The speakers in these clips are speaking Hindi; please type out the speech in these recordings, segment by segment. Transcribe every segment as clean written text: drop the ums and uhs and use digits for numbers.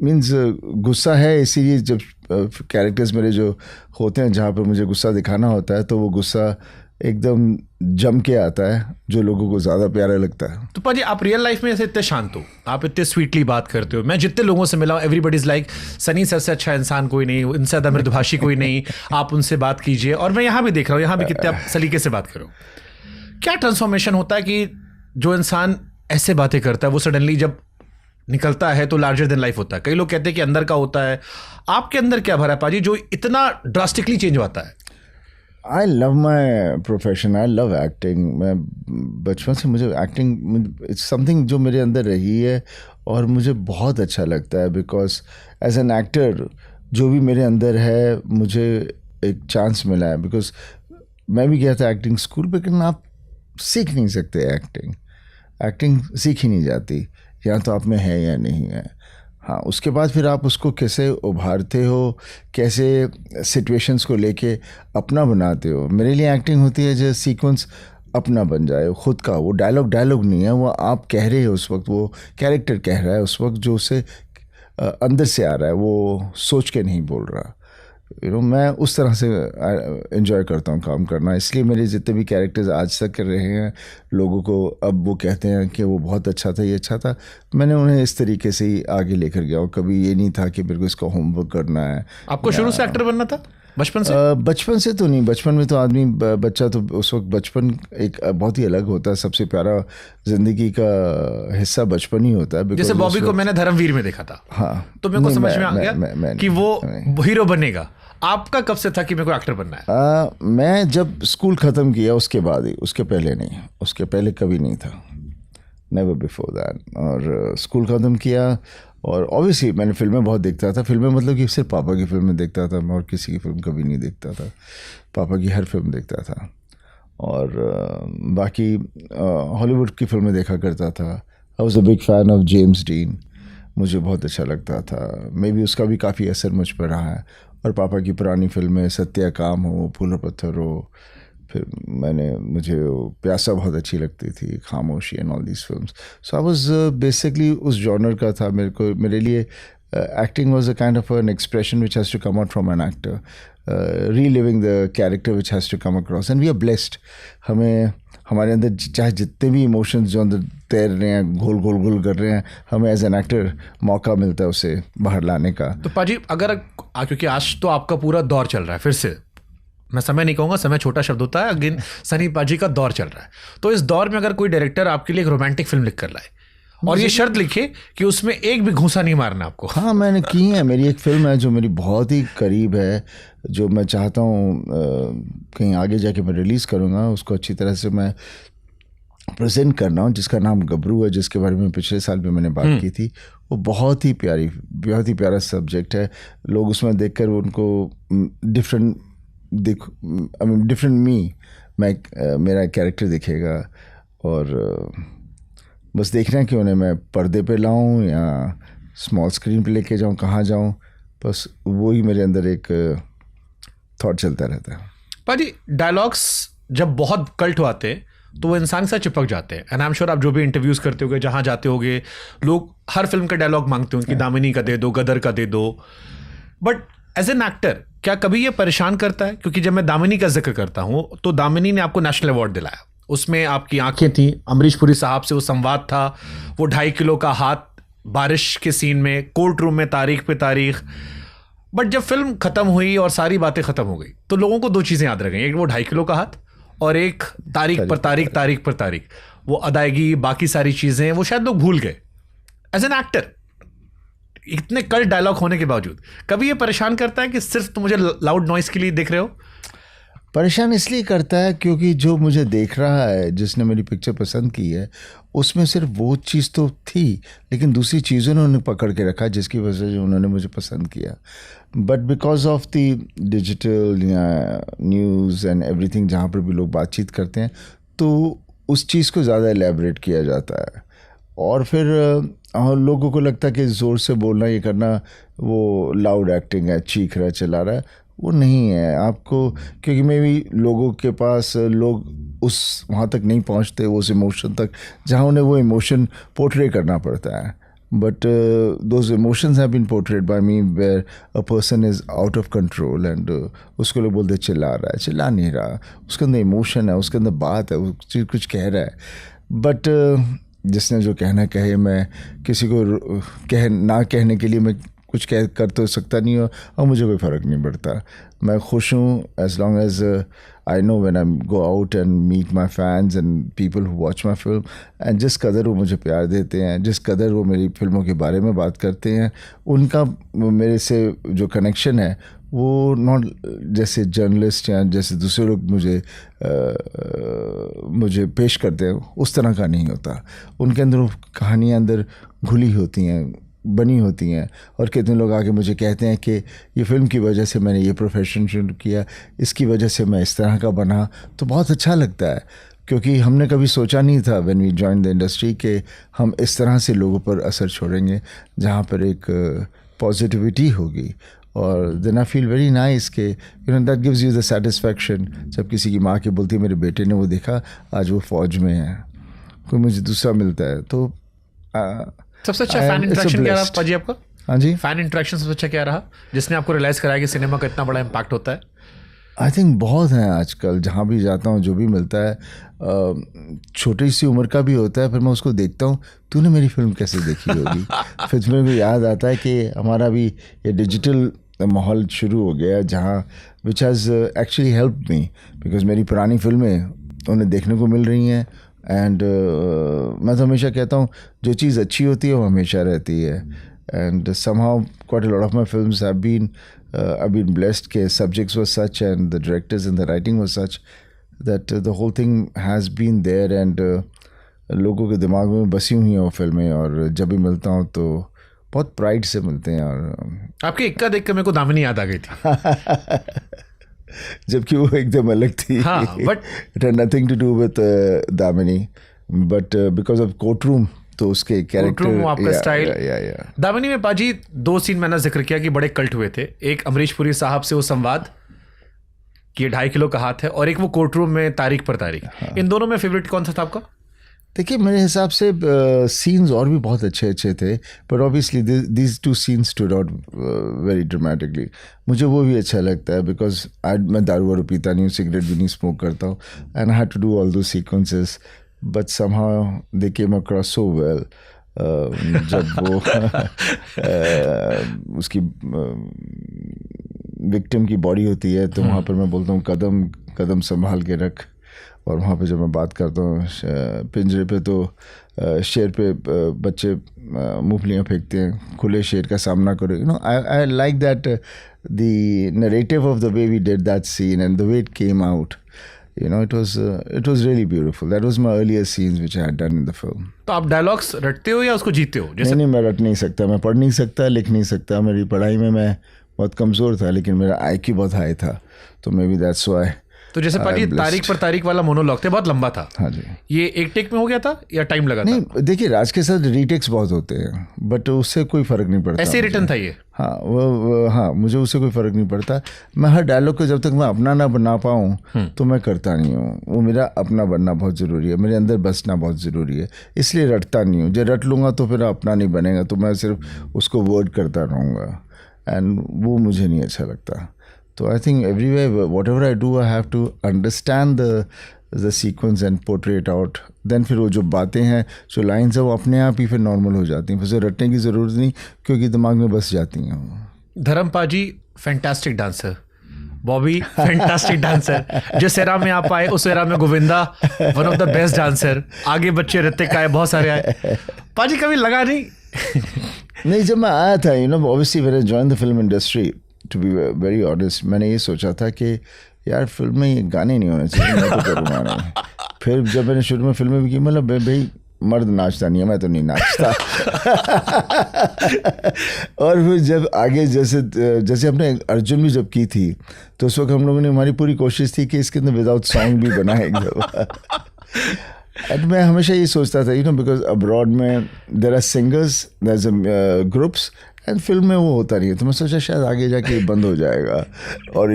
मीन्स गुस्सा है, इसीलिए जब कैरेक्टर्स मेरे जो होते हैं जहाँ पर मुझे गुस्सा दिखाना होता है तो वो गुस्सा एकदम जम के आता है, जो लोगों को ज़्यादा प्यारा लगता है। तो पाजी आप रियल लाइफ में ऐसे इतने शांत हो, आप इतने स्वीटली बात करते हो, मैं जितने लोगों से मिला हूँ everybody is like Sunny sir से अच्छा इंसान कोई नहीं, इनसे ज़्यादा मृदुभाषी कोई नहीं, आप उनसे बात कीजिए। और मैं यहाँ भी देख रहा हूँ, यहाँ भी कितने आप सलीके से बात करो। क्या ट्रांसफॉर्मेशन होता है कि जो इंसान ऐसे बातें करता है वो सडनली जब निकलता है तो लार्जर देन लाइफ होता है? कई लोग कहते हैं कि अंदर का होता है, आपके अंदर क्या भरा है पाजी जो इतना ड्रास्टिकली चेंज होता है? I love my profession, I love acting. मैं बचपन से मुझे एक्टिंग इट्स समथिंग जो मेरे अंदर रही है और मुझे बहुत अच्छा लगता है, बिकॉज एज एन एक्टर जो भी मेरे अंदर है मुझे एक चांस मिला है। बिकॉज मैं भी गया था एक्टिंग स्कूल, लेकिन आप सीख नहीं सकते एक्टिंग सीख ही नहीं जाती, या तो आप में है या नहीं है। हाँ, उसके बाद फिर आप उसको कैसे उभारते हो, कैसे सिचुएशंस को लेके अपना बनाते हो। मेरे लिए एक्टिंग होती है जो सीक्वेंस अपना बन जाए, खुद का। वो डायलॉग नहीं है, वो आप कह रहे हो उस वक्त, वो कैरेक्टर कह रहा है उस वक्त, जो उसे अंदर से आ रहा है, वो सोच के नहीं बोल रहा। मैं उस तरह से एंजॉय करता हूँ काम करना। इसलिए मेरे जितने भी कैरेक्टर्स आज तक कर रहे हैं, लोगों को अब वो कहते हैं कि वो बहुत अच्छा था, ये अच्छा था, मैंने उन्हें इस तरीके से ही आगे लेकर गया हूँ। कभी ये नहीं था कि मेरे को इसका होमवर्क करना है। आपको शुरू से एक्टर बनना था बचपन से? बचपन से तो नहीं, बचपन में तो आदमी बच्चा तो उस वक्त बचपन एक बहुत ही अलग होता है। सबसे प्यारा जिंदगी का हिस्सा बचपन ही होता है। जैसे बॉबी को मैंने धर्मवीर में देखा था, हाँ, तो मेरे को समझ में आ गया कि वो हीरो बनेगा। आपका कब से था कि मेरे को एक्टर बनना है? मैं जब स्कूल ख़त्म किया उसके बाद ही, उसके पहले नहीं, उसके पहले कभी नहीं था, नेवर बिफोर दैट। और स्कूल ख़त्म किया और ऑब्वियसली मैंने फिल्में बहुत देखता था। फिल्में मतलब कि सिर्फ पापा की फिल्में देखता था मैं, और किसी की फिल्म कभी नहीं देखता था। पापा की हर फिल्म देखता था, और बाकी हॉलीवुड की फिल्में देखा करता था। I was a big fan of James dean, मुझे बहुत अच्छा लगता था। मे बी उसका भी काफ़ी असर मुझ पर रहा है। और पापा की पुरानी फिल्में, सत्या काम हो, फूल और पत्थर हो, फिर मुझे प्यासा बहुत अच्छी लगती थी, Khamoshi and all these films. So I was basically उस जॉनर का था। मेरे लिए acting was a kind of an expression which has to come out from an actor, reliving the character which has to come across, and we are blessed. हमें हमारे अंदर चाहे जितने भी इमोशंस जो अंदर तैर रहे हैं, घोल कर रहे हैं, हमें एज एन एक्टर मौका मिलता है उसे बाहर लाने का। तो पाजी अगर क्योंकि आज तो आपका पूरा दौर चल रहा है, फिर से मैं समय नहीं कहूँगा, समय छोटा शब्द होता है, अगेन सनी पाजी का दौर चल रहा है, तो इस दौर में अगर कोई डायरेक्टर आपके लिए एक रोमांटिक फिल्म लिख कर लाए और ये शर्त लिखे कि उसमें एक भी घूंसा नहीं मारना आपको। हाँ, मैंने की है। मेरी एक फिल्म है जो मेरी बहुत ही करीब है, जो मैं चाहता हूँ कहीं आगे जाके मैं रिलीज़ करूँगा, उसको अच्छी तरह से मैं प्रेजेंट करना हूँ, जिसका नाम गबरू है, जिसके बारे में पिछले साल भी मैंने बात की थी। वो बहुत ही प्यारा सब्जेक्ट है। लोग उसमें देखकर उनको डिफरेंट मी मेरा कैरेक्टर दिखेगा, और बस देखना है कि उन्हें मैं पर्दे पे लाऊं या स्मॉल स्क्रीन पे लेके जाऊं, कहाँ जाऊं, बस वो ही मेरे अंदर एक थॉट चलता रहता है। पाजी डायलॉग्स जब बहुत कल्ट आते हैं तो वो इंसान के साथ चिपक जाते हैं, एंड आई एम श्योर आप जो भी इंटरव्यूज करते होगे, जहाँ जाते होगे, लोग हर फिल्म का डायलॉग मांगते होंगे कि दामिनी का दे दो, गदर का दे दो। बट एज एन एक्टर क्या कभी ये परेशान करता है? क्योंकि जब मैं दामिनी का जिक्र करता हूँ तो दामिनी ने आपको नेशनल अवार्ड दिलाया, उसमें आपकी आंखें थी, अमरीश पुरी साहब से वो संवाद था, वो 2.5 किलो का हाथ बारिश के सीन में, कोर्ट रूम में तारीख पे तारीख। बट जब फिल्म खत्म हुई और सारी बातें खत्म हो गई तो लोगों को 2 चीजें याद रह गई, एक वो 2.5 किलो का हाथ और एक तारीख पर तारीख, वो अदायगी, बाकी सारी चीजें वो शायद लोग भूल गए। एज एन एक्टर इतने कल डायलॉग होने के बावजूद कभी ये परेशान करता है कि सिर्फ तुम मुझे लाउड नॉइस के लिए देख रहे हो? परेशान इसलिए करता है क्योंकि जो मुझे देख रहा है, जिसने मेरी पिक्चर पसंद की है, उसमें सिर्फ वो चीज़ तो थी, लेकिन दूसरी चीज़ों ने उन्हें पकड़ के रखा जिसकी वजह से उन्होंने मुझे पसंद किया। But because of the digital या न्यूज़ एंड एवरीथिंग, जहाँ पर भी लोग बातचीत करते हैं, तो उस चीज़ को ज़्यादा एलेबरेट किया जाता है, और फिर लोगों को लगता है कि ज़ोर से बोलना, ये करना, वो लाउड एक्टिंग है, चीख रहा है, चिल्ला रहा है। वो नहीं है आपको, क्योंकि मे भी लोगों के पास लोग उस वहाँ तक नहीं पहुँचते, उस इमोशन तक, जहाँ उन्हें वो इमोशन पोर्ट्रे करना पड़ता है। but those emotions have been portrayed by me where a person is out of control and उसको लोग बोलते चिल्ला रहा है, चिल्ला नहीं रहा, उसके अंदर इमोशन है, उसके अंदर बात है, वो कुछ कह रहा है. बट जिसने जो कहना कहे, मैं किसी को ना कहने के लिए मैं कुछ कर तो सकता नहीं हो, और मुझे कोई फ़र्क नहीं पड़ता. मैं खुश हूँ as long as I know when I go out and meet my fans and people who watch my film, and जिस कदर वो मुझे प्यार देते हैं, जिस कदर वो मेरी फिल्मों के बारे में बात करते हैं, उनका मेरे से जो कनेक्शन है वो नॉट जैसे जर्नलिस्ट या जैसे दूसरे लोग मुझे पेश करते हैं उस तरह का नहीं होता. उनके अंदर वो कहानियाँ अंदर घुली होती हैं, बनी होती हैं. और कितने लोग आके मुझे कहते हैं कि ये फ़िल्म की वजह से मैंने ये प्रोफेशन शुरू किया, इसकी वजह से मैं इस तरह का बना. तो बहुत अच्छा लगता है, क्योंकि हमने कभी सोचा नहीं था when we join the industry कि हम इस तरह से लोगों पर असर छोड़ेंगे, जहाँ पर एक पॉजिटिविटी होगी. और then I feel very nice के that gives you the satisfaction. जब किसी की माँ के बोलती है मेरे बेटे ने वो देखा, आज वो फ़ौज में है, कोई मुझे दूसरा मिलता है. तो सबसे अच्छा फैन इंटरेक्शन क्या रहा पाजी आपका? हाँ जी, फैन इंटरेक्शन सबसे अच्छा क्या रहा जिसने आपको रियलाइज़ कराया कि सिनेमा का इतना बड़ा इम्पैक्ट होता है? आई थिंक बहुत हैं आजकल. जहाँ भी जाता हूँ जो भी मिलता है, छोटी सी उम्र का भी होता है, फिर मैं उसको देखता हूँ, तूने मेरी फिल्म कैसे देखी होगी. फिर मेरे को याद आता है कि हमारा भी ये डिजिटल माहौल शुरू हो गया, जहाँ which has actually help me, because मेरी पुरानी फिल्में उन्हें देखने को मिल रही हैं. एंड मैं तो हमेशा कहता हूँ जो चीज़ अच्छी होती है वो हमेशा रहती है. And somehow quite a lot of my films have been I've been blessed के subjects were such and the directors and the writing was such that the whole thing has been there and लोगों के दिमाग में बसी हुई हैं वो फिल्में. और जब भी मिलता हूँ तो बहुत प्राइड से मिलते हैं. और आपके इक्का देख कर मेरे को दामिनी याद आ गई थी. जबकि वो एकदम अलग थी. हाँ, but it had nothing to do with Damini, but because of courtroom, तो उसके कैरेक्टर, आपका स्टाइल. दामिनी में पाजी 2 सीन मैंने जिक्र किया कि बड़े कल्ट हुए थे. एक अमरीश पुरी साहब से वो संवाद कि 2.5 किलो का हाथ है, और एक वो कोर्टरूम में तारीख पर तारीख. हाँ. इन दोनों में फेवरेट कौन सा था आपका? देखिए मेरे हिसाब से सीन्स और भी बहुत अच्छे अच्छे थे, but obviously these 2 scenes stood out very dramatically. मुझे वो भी अच्छा लगता है बिकॉज मैं दारू वारू पीता नहीं हूँ, सिगरेट भी नहीं स्मोक करता हूँ, and I had to do all those sequences, but somehow they came across so well. जब वो उसकी विक्टिम की बॉडी होती है, तो वहाँ पर मैं बोलता हूँ कदम कदम संभाल के रख. और वहाँ पे जब मैं बात करता हूँ पिंजरे पे, तो शेर पे बच्चे मूंगफलियाँ फेंकते हैं, खुले शेर का सामना करो. I like that the narrative of the way we did that scene and the way it came out. it was really beautiful. That was my earlier scenes which I had done in the film. तो आप डायलॉग्स रटते हो या उसको जीते हो? जैसे नहीं, मैं रट नहीं सकता, मैं पढ़ नहीं सकता, लिख नहीं सकता. मेरी पढ़ाई में मैं बहुत कमज़ोर था, लेकिन मेरा IQ बहुत हाई था, तो मे बी दैट्स व्हाई. तो जैसे पाजी तारीख पर तारीख वाला मोनोलॉग थे, बहुत लंबा था. हाँ जी. ये एक टेक में हो गया था या टाइम लगा था? नहीं, देखिए राज के साथ रीटेक्स बहुत होते हैं, बट उससे कोई फ़र्क नहीं पड़ता. ऐसे रिटर्न था ये? हाँ, हाँ, मुझे उससे कोई फ़र्क नहीं पड़ता. मैं हर डायलॉग को जब तक मैं अपना ना बना पाऊँ तो मैं करता नहीं हूँ. वो मेरा अपना बनना बहुत ज़रूरी है, मेरे अंदर बसना बहुत ज़रूरी है, इसलिए रटता नहीं हूँ. जब रट लूँगा तो फिर अपना नहीं बनेगा, तो मैं सिर्फ उसको वर्ड करता रहूँगा, एंड वो मुझे नहीं अच्छा लगता. So I think everywhere, whatever I do, I have to understand the sequence and portray it out. Then फिर वो जो बातें हैं, जो लाइन्स है, वो अपने आप ही फिर नॉर्मल हो जाती हैं, फिर से रटने की ज़रूरत नहीं, क्योंकि दिमाग में बस जाती हैं. धर्म पाजी fantastic dancer, Bobby fantastic dancer. जिस एरा में आप आए उस एरा में Govinda one of the best dancer. आगे बच्चे ऋतिक आए, बहुत सारे आए. पाजी कभी लगा नहीं? नहीं, जब मैं आया था, obviously when I joined the film industry, to be very honest, मैंने ये सोचा था कि यार फिल्म में ये गाने नहीं होने चाहिए, मैं तो करूँगा नहीं. फिर जब मैंने शुरू में फिल्में भी की, मतलब भाई मर्द नाचता नहीं है, मैं तो नहीं नाचता. और फिर जब आगे जैसे अपने अर्जुन भी जब की थी, तो उस वक्त हम लोगों ने, हमारी पूरी कोशिश थी कि इसके अंदर विदाउट सॉन्ग भी बनाए एकदम. एंड मैं हमेशा ये सोचता था, बिकॉज अब्रॉड में there are singers, there are groups, and film में वो होता नहीं है, तो मैं सोचा शायद आगे जाके बंद हो जाएगा और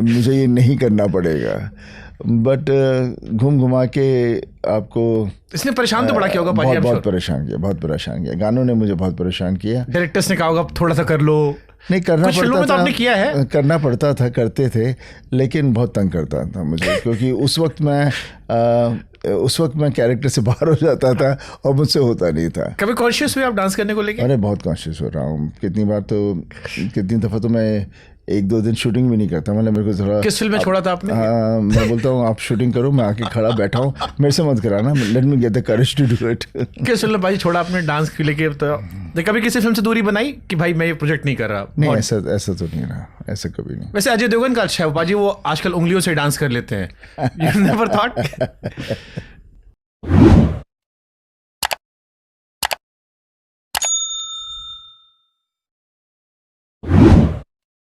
मुझे ये नहीं करना पड़ेगा. बट घूम घुमा के आपको इसने परेशान तो बड़ा किया होगा पाजी, बहुत परेशान किया गानों ने मुझे बहुत परेशान किया। डायरेक्टर्स ने कहा होगा थोड़ा सा कर लो, नहीं करना कुछ फिल्मों में पड़ता तो आपने किया है, करना पड़ता था, करते थे, लेकिन बहुत तंग करता था मुझे क्योंकि उस वक्त मैं कैरेक्टर से बाहर हो जाता था और मुझसे होता नहीं था। कभी कॉन्शियस हुए आप डांस करने को लेके? अरे बहुत कॉन्शियस हो रहा हूँ, कितनी दफ़ा तो मैं 1-2 दिन शूटिंग भी नहीं करता। मतलब मेरे को थोड़ा, किस फिल्म में छोड़ा था आपने? मैं बोलता हूँ आप शूटिंग करो, मैं आके खड़ा बैठा हूँ, मेरे से मत कराना, let me get the courage to do it. किस फिल्म में भाई छोड़ा आपने डांस के लेके? तो कभी किसी फिल्म से दूरी बनाई कि भाई मैं ये प्रोजेक्ट नहीं कर रहा? नहीं, ऐसा तो नहीं रहा, ऐसा कभी नहीं। वैसे अजय देवगन का अच्छा है बाजी, वो आजकल उंगलियों से डांस कर लेते हैं। You never thought?